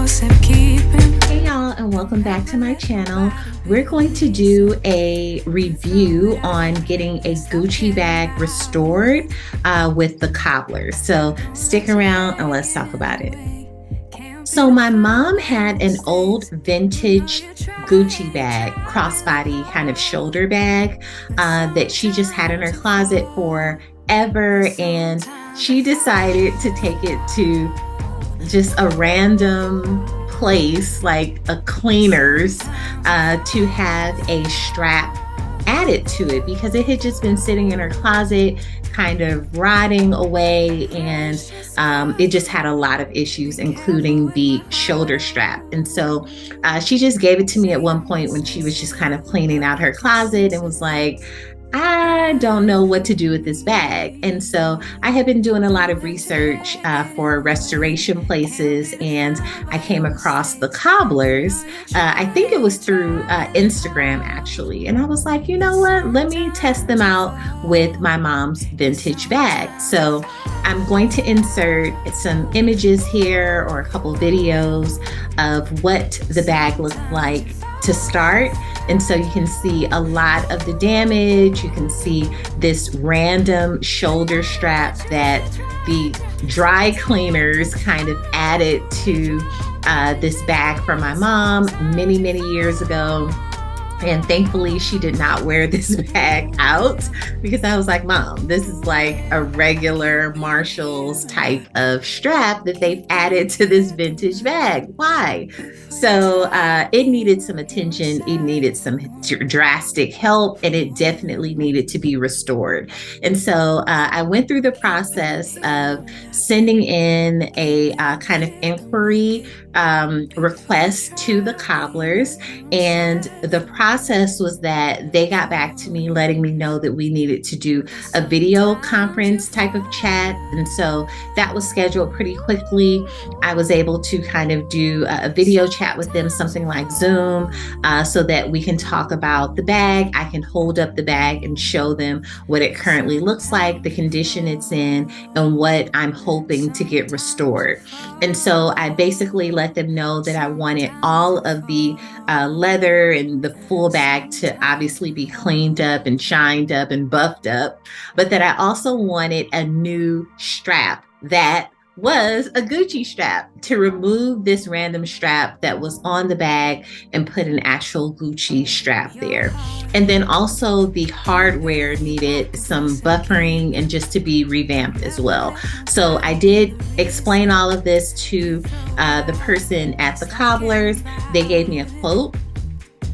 Hey y'all, and welcome back to my channel. We're going to do a review on getting a Gucci bag restored with the Cobblers. So stick around and let's talk about it. So my mom had an old vintage Gucci bag, crossbody kind of shoulder bag that she just had in her closet forever, and she decided to take it to just a random place like a cleaner's to have a strap added to it because it had just been sitting in her closet kind of rotting away, and it just had a lot of issues, including the shoulder strap. And so she just gave it to me at one point when she was just kind of cleaning out her closet and was like, I don't know what to do with this bag. And so I have been doing a lot of research for restoration places, and I came across the Cobblers. I think it was through Instagram, actually. And I was like, you know what? Let me test them out with my mom's vintage bag. So I'm going to insert some images here or a couple videos of what the bag looked like to start. And so you can see a lot of the damage. You can see this random shoulder strap that the dry cleaners kind of added to this bag for my mom many, many years ago. And thankfully, she did not wear this bag out because I was like, Mom, this is like a regular Marshall's type of strap that they've added to this vintage bag. Why? So it needed some attention. It needed some drastic help, and it definitely needed to be restored. And so I went through the process of sending in a kind of inquiry request to the Cobblers, and the process was that they got back to me letting me know that we needed to do a video conference type of chat. And so that was scheduled pretty quickly. I was able to kind of do a video chat with them, something like Zoom, so that we can talk about the bag. I can hold up the bag and show them what it currently looks like, the condition it's in, and what I'm hoping to get restored. And so I basically let them know that I wanted all of the leather and the full bag to obviously be cleaned up and shined up and buffed up, but that I also wanted a new strap that was a Gucci strap, to remove this random strap that was on the bag and put an actual Gucci strap there. And then also the hardware needed some buffering and just to be revamped as well. So I did explain all of this to the person at the Cobblers. They gave me a quote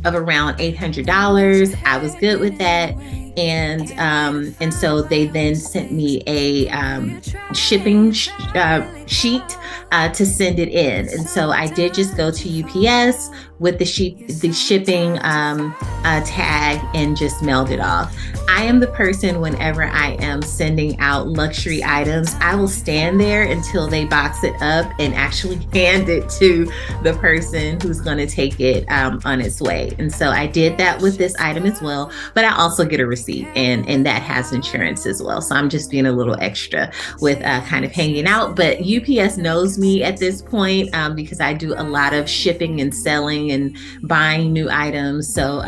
of around $800. I was good with that. And so they then sent me a shipping sheet to send it in. And so I did just go to UPS with the shipping tag and just mailed it off. I am the person, whenever I am sending out luxury items, I will stand there until they box it up and actually hand it to the person who's going to take it on its way. And so I did that with this item as well, but I also get a receipt, and that has insurance as well. So I'm just being a little extra with kind of hanging out. But UPS knows me at this point because I do a lot of shipping and selling and buying new items. So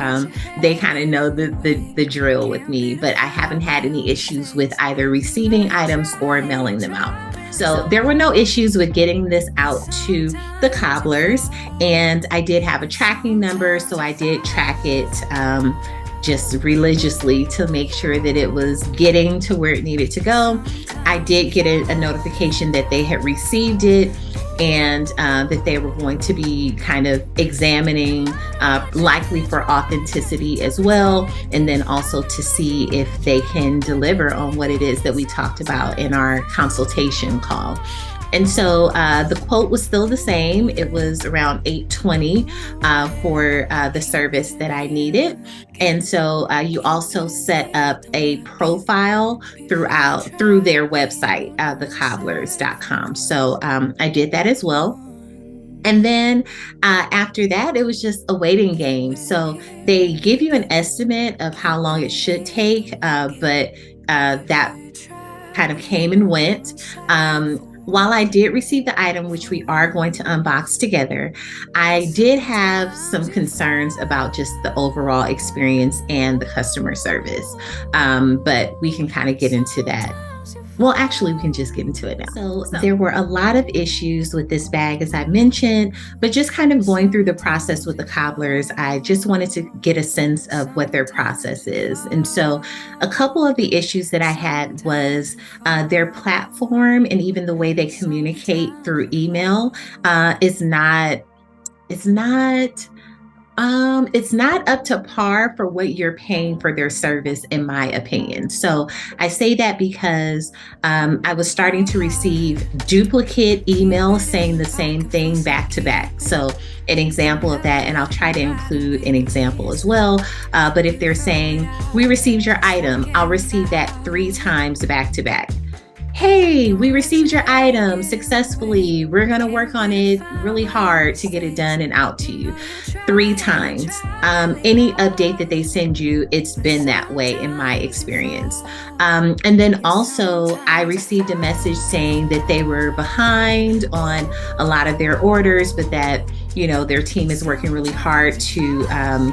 they kind of know the drill with me, but I haven't had any issues with either receiving items or mailing them out. So there were no issues with getting this out to the Cobblers, and I did have a tracking number, so I did track it just religiously to make sure that it was getting to where it needed to go. I did get a notification that they had received it, and that they were going to be kind of examining, likely for authenticity as well, and then also to see if they can deliver on what it is that we talked about in our consultation call. And so the quote was still the same. It was around $820 for the service that I needed. And so you also set up a profile through their website, thecobblers.com. So I did that as well. And then after that, it was just a waiting game. So they give you an estimate of how long it should take, but that kind of came and went. While I did receive the item, which we are going to unbox together, I did have some concerns about just the overall experience and the customer service. But we can kind of get into that. Well, actually, we can just get into it now. So, there were a lot of issues with this bag, as I mentioned, but just kind of going through the process with the Cobblers, I just wanted to get a sense of what their process is. And so, a couple of the issues that I had was their platform and even the way they communicate through email is not. It's not it's not up to par for what you're paying for their service, in my opinion. So I say that because I was starting to receive duplicate emails saying the same thing back to back. So an example of that, and I'll try to include an example as well. But if they're saying, "We received your item," I'll receive that 3 times back to back. "Hey, we received your item successfully. We're going to work on it really hard to get it done and out to you." 3 times. Any update that they send you, it's been that way in my experience. And then also, I received a message saying that they were behind on a lot of their orders, but that their team is working really hard to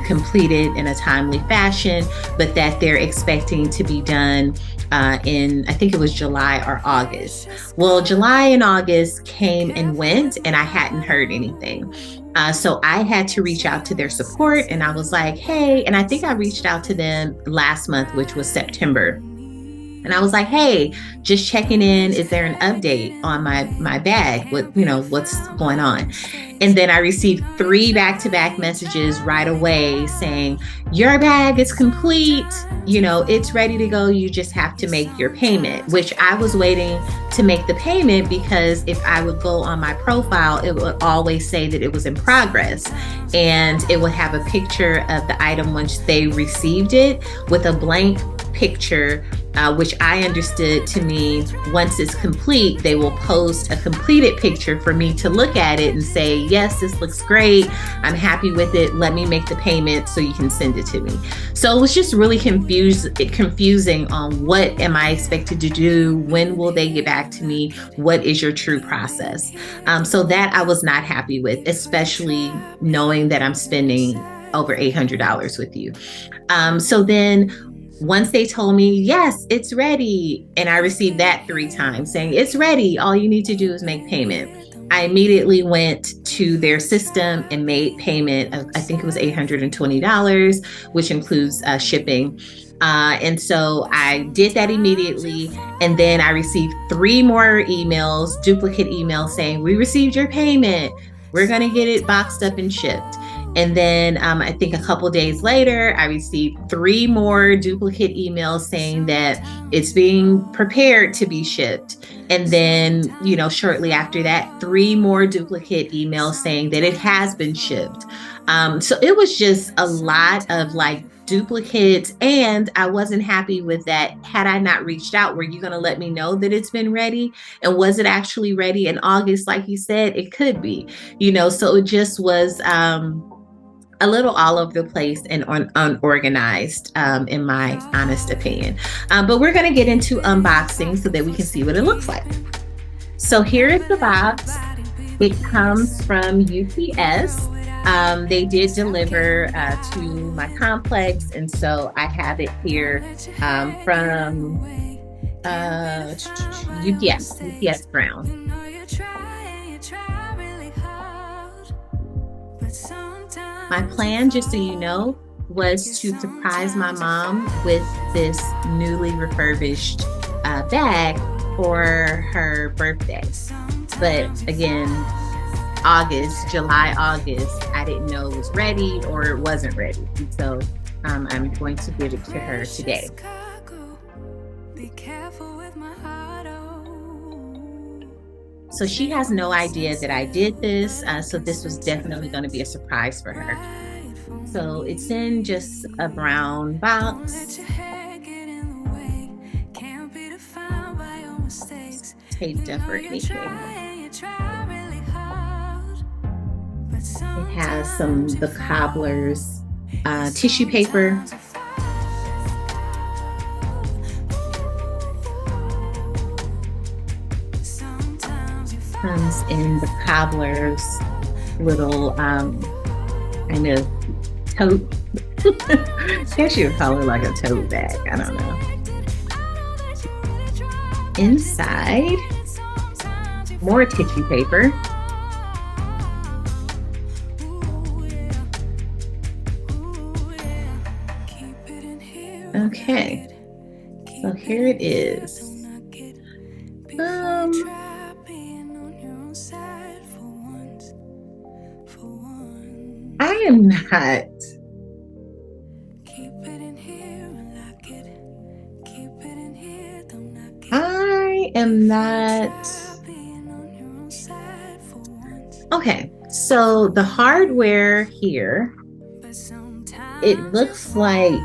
complete it in a timely fashion, but that they're expecting to be done in, I think it was July or August. Well, July and August came and went, and I hadn't heard anything. So I had to reach out to their support, and I was like, "Hey," and I think I reached out to them last month, which was September. And I was like, "Hey, just checking in. Is there an update on my bag? What's going on?" And then I received 3 back-to-back messages right away saying, "Your bag is complete. It's ready to go. You just have to make your payment," which I was waiting to make the payment because if I would go on my profile, it would always say that it was in progress. And it would have a picture of the item once they received it with a blank picture, which I understood to mean once it's complete, they will post a completed picture for me to look at it and say, "Yes, this looks great. I'm happy with it. Let me make the payment so you can send it to me." So it was just really confusing on what am I expected to do? When will they get back to me? What is your true process? So that I was not happy with, especially knowing that I'm spending over $800 with you. So then once they told me, "Yes, it's ready," and I received that 3 times saying, "It's ready. All you need to do is make payment," I immediately went to their system and made payment of, I think it was $820, which includes shipping. And so I did that immediately. And then I received 3 more emails, duplicate emails saying, "We received your payment. We're going to get it boxed up and shipped." And then I think a couple days later, I received 3 more duplicate emails saying that it's being prepared to be shipped. And then, shortly after that, 3 more duplicate emails saying that it has been shipped. So it was just a lot of duplicates, and I wasn't happy with that. Had I not reached out, were you going to let me know that it's been ready? And was it actually ready in August? Like you said, it could be, so it just was a little all over the place and unorganized, in my honest opinion. But we're going to get into unboxing so that we can see what it looks like. So here is the box. It comes from UPS. They did deliver to my complex, and so I have it here from UPS Brown. My plan, just so you know, was to surprise my mom with this newly refurbished bag for her birthday. But again, July, August, I didn't know it was ready or it wasn't ready. And so I'm going to give it to her today. So she has no idea that I did this. So this was definitely going to be a surprise for her. So it's in just a brown box. Taped up or anything. It has the Cobblers tissue paper. comes in the Cobblers little kind of tote. I guess you would call it like a tote bag. I don't know. Inside, more tissue paper. Okay, so here it is. I am not. I am not. Okay, so the hardware here, it looks like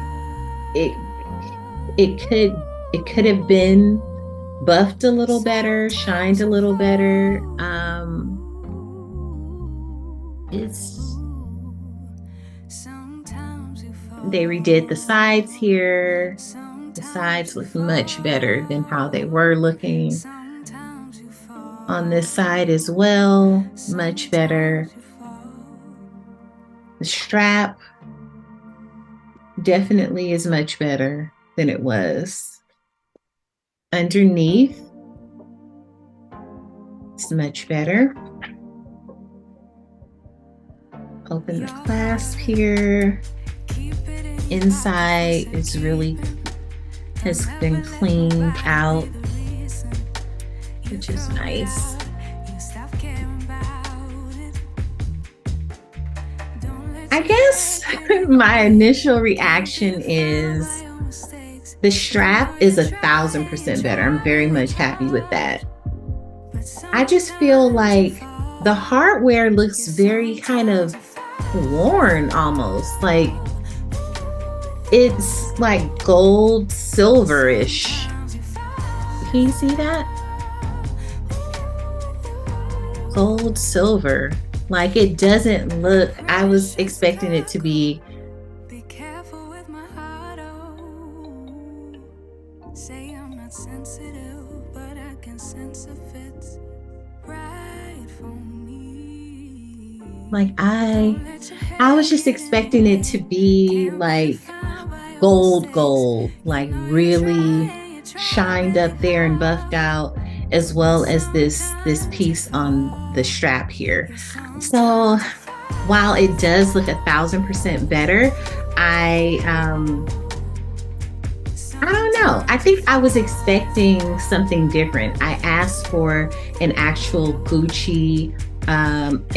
it it could have been buffed a little better, shined a little better. It's They redid the sides here. The sides look much better than how they were looking. On this side as well, much better. The strap definitely is much better than it was. Underneath, it's much better. Open the clasp here. Inside is really has been cleaned out, which is nice. I guess my initial reaction is the strap is 1,000% better. I'm very much happy with that. I just feel like the hardware looks very kind of worn almost. Like it's like gold silverish. Can you see that? Gold silver. Like it doesn't look, I was expecting it to be say I'm not sensitive, but I can sense if it's right for me. Like I was just expecting it to be like gold, like really shined up there and buffed out, as well as this piece on the strap here. So while it does look 1,000% better, I don't know. I think I was expecting something different. I asked for an actual Gucci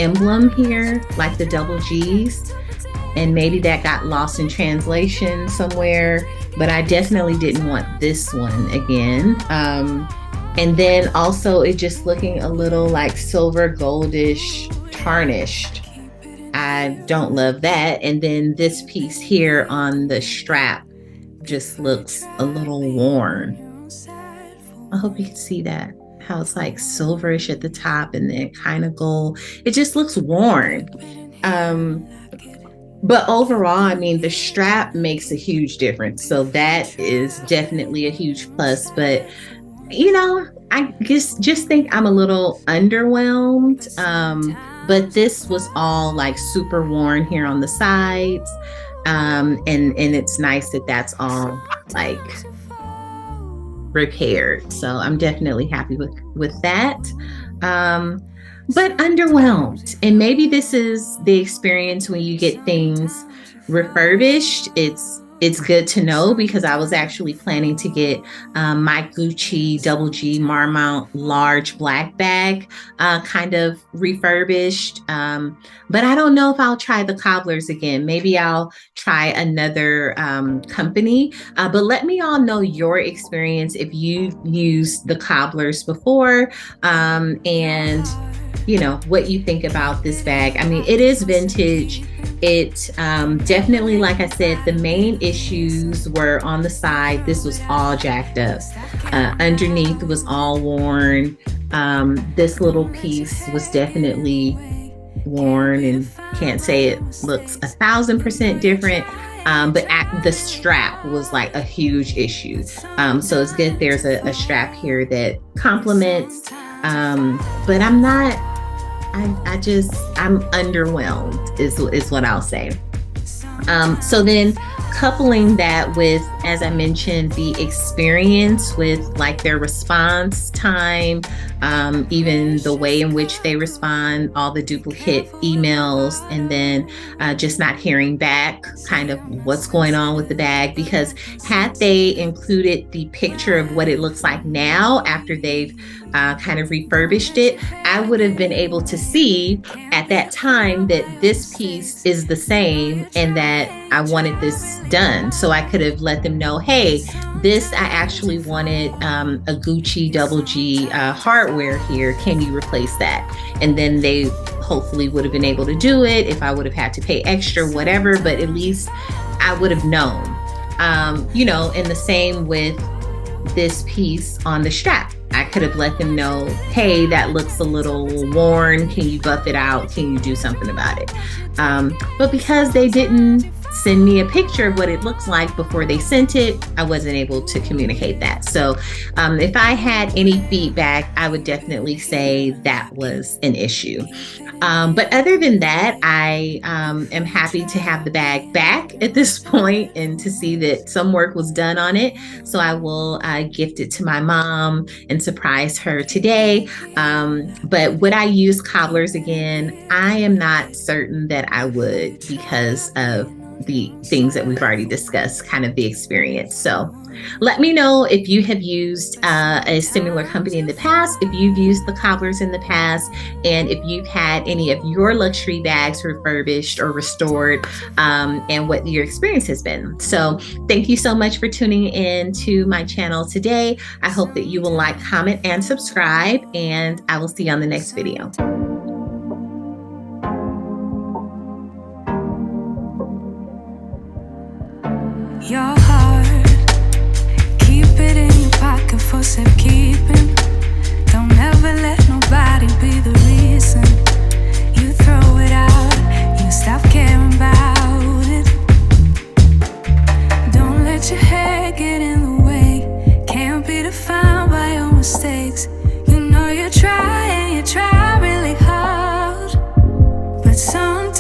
emblem here, like the double G's, and maybe that got lost in translation somewhere, but I definitely didn't want this one again. And then also it just looking a little like silver goldish tarnished. I don't love that. And then this piece here on the strap just looks a little worn. I hope you can see that, how it's like silverish at the top and then kind of gold. It just looks worn. But overall, I mean, the strap makes a huge difference. So that is definitely a huge plus. But, you know, I just think I'm a little underwhelmed. But this was all like super worn here on the sides. And it's nice that that's all like repaired. So I'm definitely happy with that. But underwhelmed. And maybe this is the experience when you get things refurbished. It's good to know, because I was actually planning to get my Gucci double G Marmont large black bag kind of refurbished. But I don't know if I'll try the Cobblers again. Maybe I'll try another company. But let me all know your experience if you've used the Cobblers before, and you know what you think about this bag. I mean, it is vintage. It definitely, like I said, the main issues were on the side. This was all jacked up. Underneath was all worn. This little piece was definitely worn, and can't say it looks 1,000% different. But the strap was like a huge issue. So it's good there's a strap here that complements. But I'm not, I'm underwhelmed is what I'll say. So then coupling that with, as I mentioned, the experience with like their response time, even the way in which they respond, all the duplicate emails, and then just not hearing back kind of what's going on with the bag. Because had they included the picture of what it looks like now after they've kind of refurbished it, I would have been able to see at that time that this piece is the same and that I wanted this done. So I could have let them know, hey, this I actually wanted a Gucci double G hardware here. Can you replace that? And then they hopefully would have been able to do it. If I would have had to pay extra, whatever, but at least I would have known. And the same with this piece on the strap. I could have let them know, hey, that looks a little worn. Can you buff it out? Can you do something about it? But because they didn't send me a picture of what it looks like before they sent it, I wasn't able to communicate that. So if I had any feedback, I would definitely say that was an issue. But other than that, I am happy to have the bag back at this point and to see that some work was done on it. So I will gift it to my mom and surprise her today. But would I use Cobblers again? I am not certain that I would because of the things that we've already discussed, kind of the experience. So let me know if you have used a similar company in the past, if you've used the Cobblers in the past, and if you've had any of your luxury bags refurbished or restored, and what your experience has been. So thank you so much for tuning in to my channel today. I hope that you will like, comment, and subscribe, and I will see you on the next video. Your heart, keep it in your pocket for safekeeping. Don't ever let nobody be the reason you throw it out, you stop caring about it. Don't let your head get in the way, can't be defined by your mistakes. You know you're trying,